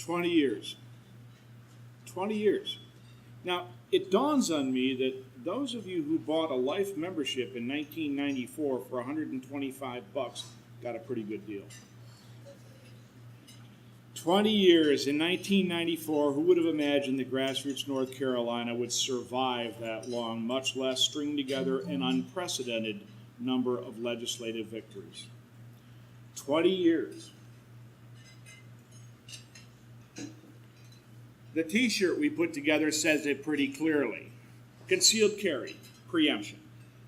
20 years. 20 years. Now, it dawns on me that those of you who bought a life membership in 1994 for $125 got a pretty good deal. 20 years in 1994, who would have imagined that Grassroots North Carolina would survive that long, much less string together an unprecedented number of legislative victories? 20 years. The t-shirt we put together says it pretty clearly. Concealed carry, preemption,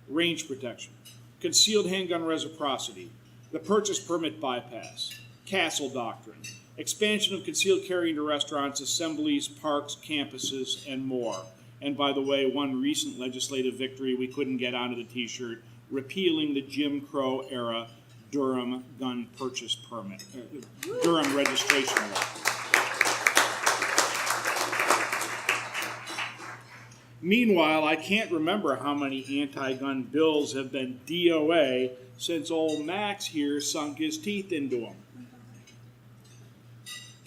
range protection, concealed handgun reciprocity, the purchase permit bypass, castle doctrine, expansion of concealed carry into restaurants, assemblies, parks, campuses, and more. And by the way, one recent legislative victory we couldn't get onto the t-shirt, repealing the Jim Crow era Durham gun purchase permit, Durham registration law. Meanwhile, I can't remember how many anti-gun bills have been DOA since old Max here sunk his teeth into them.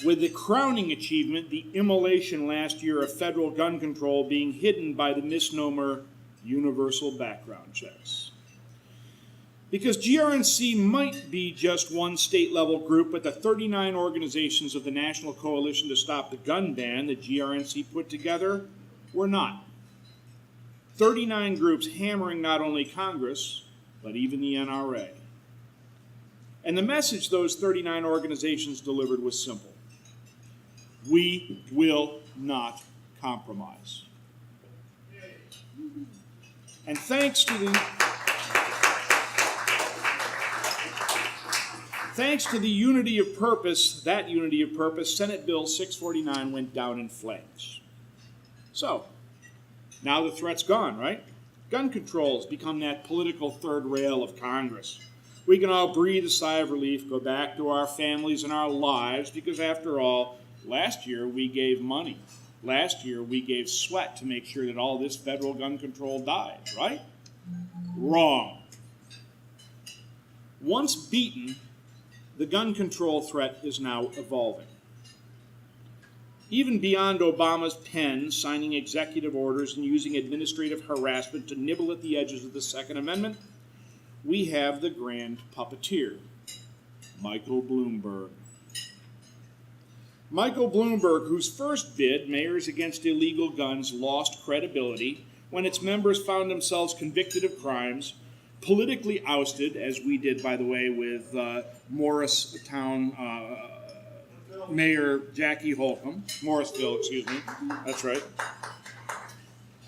With the crowning achievement, the immolation last year of federal gun control being hidden by the misnomer universal background checks. Because GRNC might be just one state-level group, but the 39 organizations of the National Coalition to Stop the Gun Ban that GRNC put together were not. 39 groups hammering not only Congress, but even the NRA. And the message those 39 organizations delivered was simple. We will not compromise. And thanks to the unity of purpose, that unity of purpose, Senate Bill 649 went down in flames. So, now the threat's gone, right? Gun control has become that political third rail of Congress. We can all breathe a sigh of relief, go back to our families and our lives, because after all, last year we gave money. Last year we gave sweat to make sure that all this federal gun control died, right? Wrong. Once beaten, the gun control threat is now evolving. Even beyond Obama's pen, signing executive orders and using administrative harassment to nibble at the edges of the Second Amendment, we have the grand puppeteer, Michael Bloomberg. Michael Bloomberg, whose first bid, Mayors Against Illegal Guns, lost credibility when its members found themselves convicted of crimes, politically ousted, as we did, by the way, with Morristown Mayor Jackie Holcomb, Morrisville, excuse me, that's right.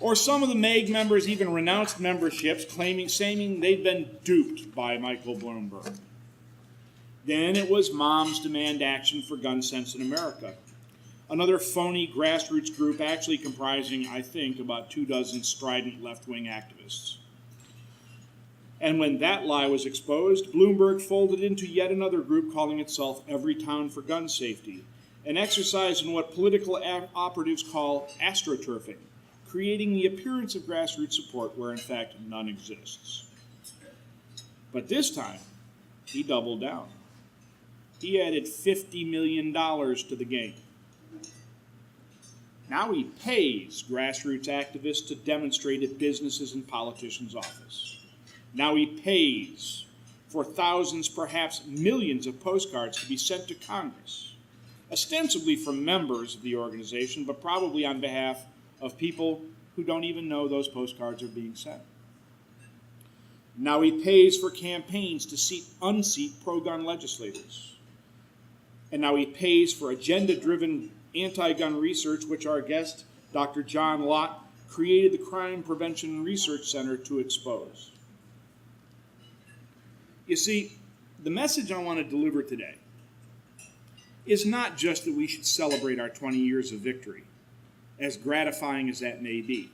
Or some of the MAG members even renounced memberships, saying they'd been duped by Michael Bloomberg. Then it was Moms Demand Action for Gun Sense in America, another phony grassroots group actually comprising, I think, about 24 strident left-wing activists. And when that lie was exposed, Bloomberg folded into yet another group calling itself Every Town for Gun Safety, an exercise in what political operatives call astroturfing, creating the appearance of grassroots support where in fact none exists. But this time, he doubled down. He added $50 million to the game. Now he pays grassroots activists to demonstrate at businesses and politicians' office. Now he pays for thousands, perhaps millions of postcards to be sent to Congress, ostensibly from members of the organization, but probably on behalf of people who don't even know those postcards are being sent. Now he pays for campaigns to unseat pro-gun legislators. And now he pays for agenda-driven anti-gun research, which our guest, Dr. John Lott, created the Crime Prevention Research Center to expose. You see, the message I want to deliver today is not just that we should celebrate our 20 years of victory, as gratifying as that may be,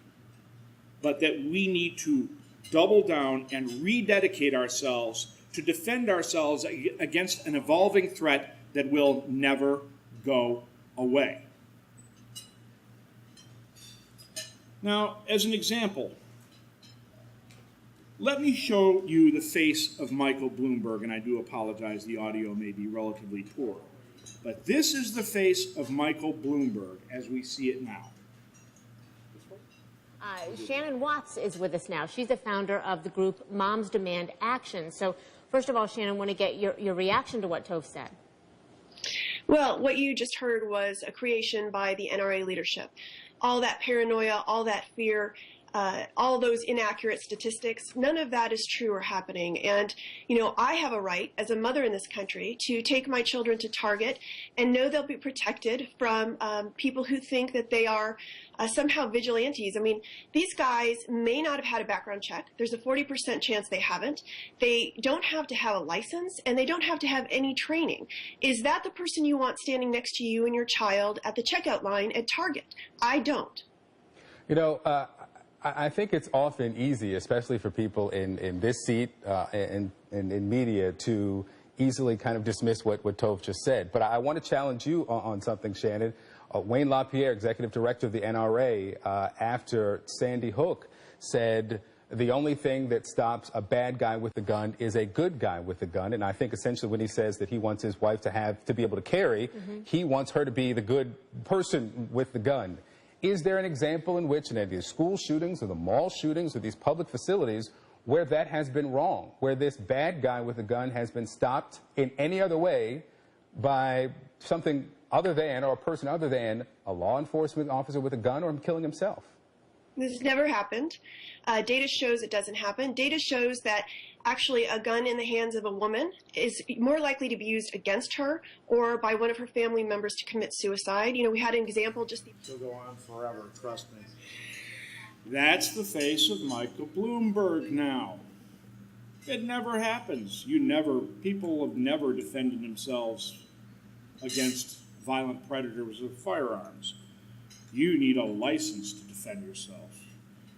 but that we need to double down and rededicate ourselves to defend ourselves against an evolving threat that will never go away. Now, as an example, let me show you the face of Michael Bloomberg, and I do apologize, the audio may be relatively poor. But this is the face of Michael Bloomberg as we see it now. Shannon Watts is with us now. She's the founder of the group Moms Demand Action. So first of all, Shannon, I want to get your reaction to what Tove said. Well, what you just heard was a creation by the NRA leadership. All that paranoia, all that fear, all those inaccurate statistics, none of that is true or happening. And, you know, I have a right as a mother in this country to take my children to Target and know they'll be protected from people who think that they are somehow vigilantes. I mean, these guys may not have had a background check. There's a 40% chance they haven't. They don't have to have a license, and they don't have to have any training. Is that the person you want standing next to you and your child at the checkout line at Target? I don't. You know, I think it's often easy, especially for people in this seat and in media, to easily kind of dismiss what Tove just said. But I want to challenge you on something, Shannon. Wayne LaPierre, executive director of the NRA, after Sandy Hook, said the only thing that stops a bad guy with a gun is a good guy with a gun. And I think essentially when he says that he wants his wife to be able to carry, he wants her to be the good person with the gun. Is there an example in which, in any of these school shootings or the mall shootings or these public facilities, where that has been wrong, where this bad guy with a gun has been stopped in any other way by something other than, or a person other than, a law enforcement officer with a gun or him killing himself? This has never happened. Data shows it doesn't happen. Data shows that actually a gun in the hands of a woman is more likely to be used against her or by one of her family members to commit suicide. You know, we had an example just... She'll go on forever, trust me. That's the face of Michael Bloomberg now. It never happens. People have never defended themselves against violent predators with firearms. You need a license to defend yourself.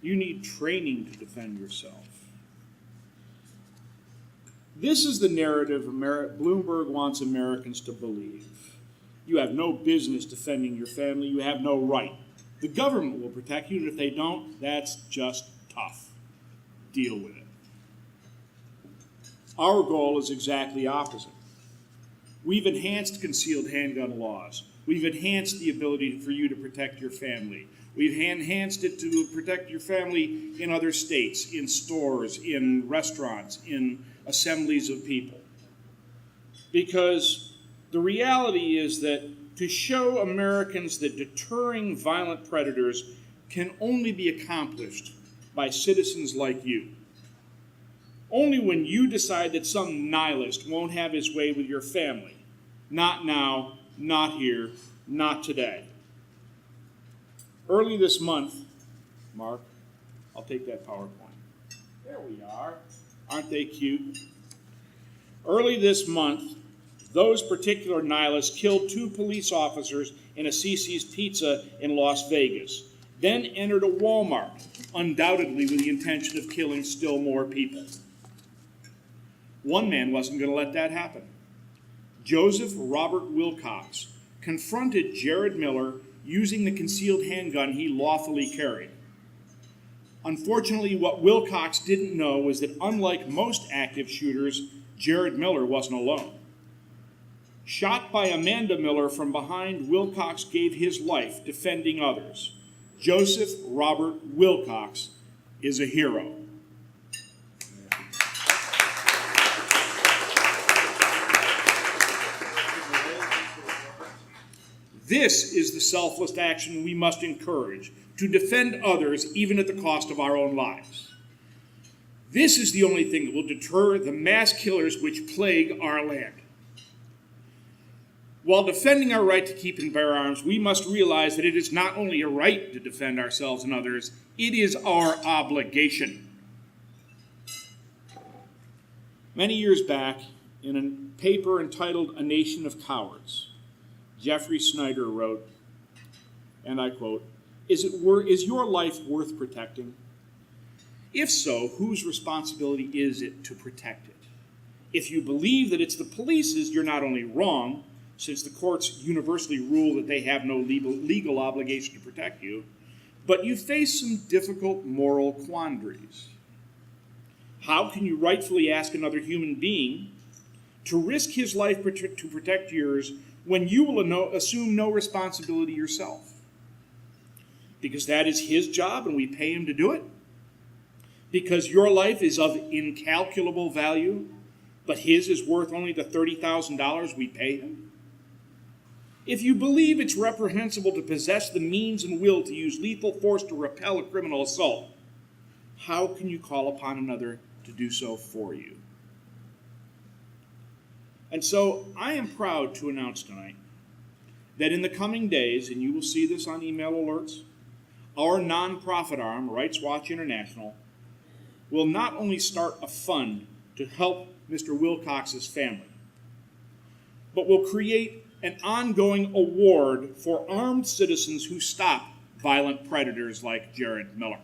You need training to defend yourself. This is the narrative Bloomberg wants Americans to believe. You have no business defending your family. You have no right. The government will protect you, and if they don't, that's just tough. Deal with it. Our goal is exactly opposite. We've enhanced concealed handgun laws. We've enhanced the ability for you to protect your family. We've enhanced it to protect your family in other states, in stores, in restaurants, in assemblies of people. Because the reality is that to show Americans that deterring violent predators can only be accomplished by citizens like you. Only when you decide that some nihilist won't have his way with your family. Not now, not here, not today. Early this month, Mark, I'll take that PowerPoint. There we are. Aren't they cute? Early this month, those particular nihilists killed 2 police officers in a CC's Pizza in Las Vegas, then entered a Walmart, undoubtedly with the intention of killing still more people. One man wasn't going to let that happen. Joseph Robert Wilcox confronted Jared Miller using the concealed handgun he lawfully carried. Unfortunately, what Wilcox didn't know was that unlike most active shooters, Jared Miller wasn't alone. Shot by Amanda Miller from behind, Wilcox gave his life defending others. Joseph Robert Wilcox is a hero. This is the selfless action we must encourage, to defend others even at the cost of our own lives. This is the only thing that will deter the mass killers which plague our land. While defending our right to keep and bear arms, we must realize that it is not only a right to defend ourselves and others, it is our obligation. Many years back, in a paper entitled A Nation of Cowards, Jeffrey Snyder wrote, and I quote, "Is your life worth protecting? If so, whose responsibility is it to protect it? If you believe that it's the police's, you're not only wrong, since the courts universally rule that they have no legal obligation to protect you, but you face some difficult moral quandaries. How can you rightfully ask another human being to risk his life to protect yours when you will assume no responsibility yourself? Because that is his job and we pay him to do it? Because your life is of incalculable value, but his is worth only the $30,000 we pay him? If you believe it's reprehensible to possess the means and will to use lethal force to repel a criminal assault, how can you call upon another to do so for you? And so I am proud to announce tonight that in the coming days, and you will see this on email alerts, our nonprofit arm, Rights Watch International, will not only start a fund to help Mr. Wilcox's family, but will create an ongoing award for armed citizens who stop violent predators like Jared Miller.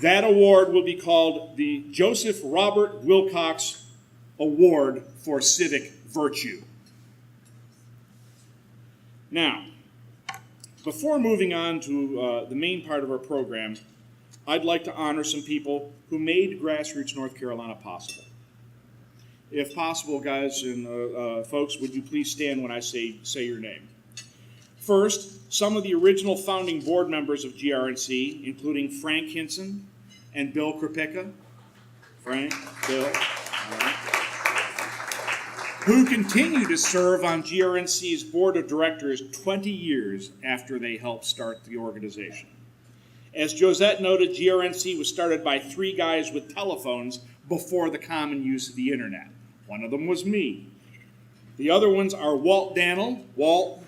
That award will be called the Joseph Robert Wilcox Award for Civic Virtue. Now, before moving on to the main part of our program, I'd like to honor some people who made Grassroots North Carolina possible. If possible, guys and folks, would you please stand when I say your name? First, some of the original founding board members of GRNC, including Frank Hinson and Bill Krupicka. Frank, Bill, all right, who continue to serve on GRNC's board of directors 20 years after they helped start the organization. As Josette noted, GRNC was started by 3 guys with telephones before the common use of the internet. One of them was me. The other ones are Walt Dannell. Walt.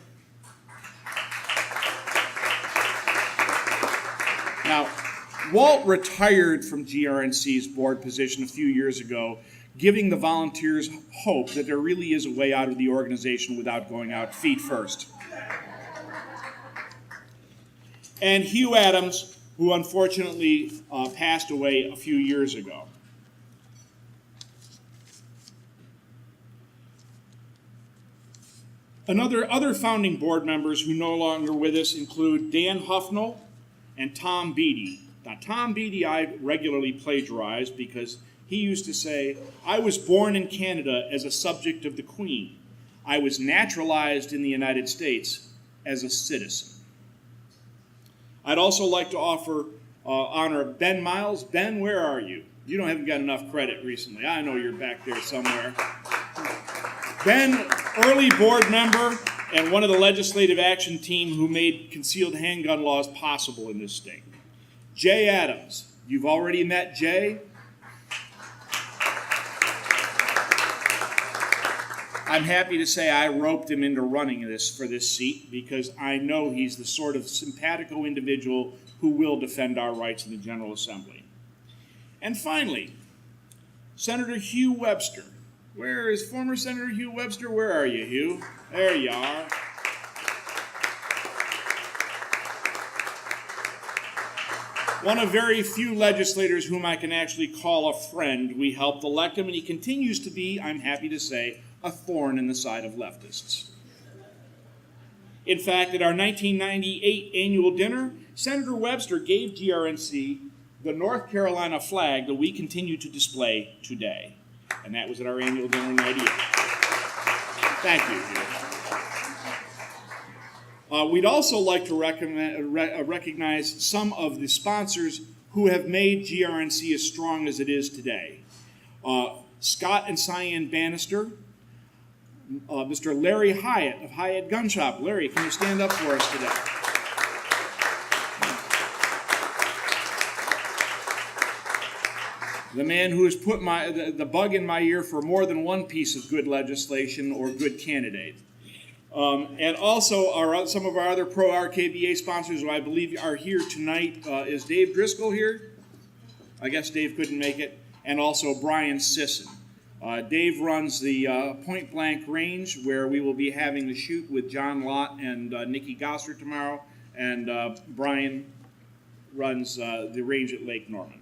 Now, Walt retired from GRNC's board position a few years ago, giving the volunteers hope that there really is a way out of the organization without going out feet first. And Hugh Adams, who unfortunately passed away a few years ago. Other founding board members who no longer with us include Dan Huffnall and Tom Beattie. Now, Tom Beattie I regularly plagiarize because he used to say, "I was born in Canada as a subject of the Queen. I was naturalized in the United States as a citizen." I'd also like to honor Ben Miles. Ben, where are you? You haven't got enough credit recently. I know you're back there somewhere. Ben, early board member and one of the legislative action team who made concealed handgun laws possible in this state. Jay Adams. You've already met Jay. I'm happy to say I roped him into running for this seat because I know he's the sort of simpatico individual who will defend our rights in the General Assembly. And finally, Senator Hugh Webster. Where is former Senator Hugh Webster? Where are you, Hugh? There you are. One of very few legislators whom I can actually call a friend. We helped elect him, and he continues to be, I'm happy to say, a thorn in the side of leftists. In fact, at our 1998 annual dinner, Senator Webster gave GRNC the North Carolina flag that we continue to display today. And that was at our annual dinner in 98. Thank you, Hugh. We'd also like to recognize some of the sponsors who have made GRNC as strong as it is today. Scott and Cyan Bannister, Mr. Larry Hyatt of Hyatt Gun Shop. Larry, can you stand up for us today? The man who has put the bug in my ear for more than one piece of good legislation or good candidate. And also some of our other pro-RKBA sponsors who I believe are here tonight. Is Dave Driscoll here? I guess Dave couldn't make it. And also Brian Sisson. Dave runs the Point Blank Range, where we will be having the shoot with John Lott and Nikki Gosser tomorrow. And Brian runs the range at Lake Norman.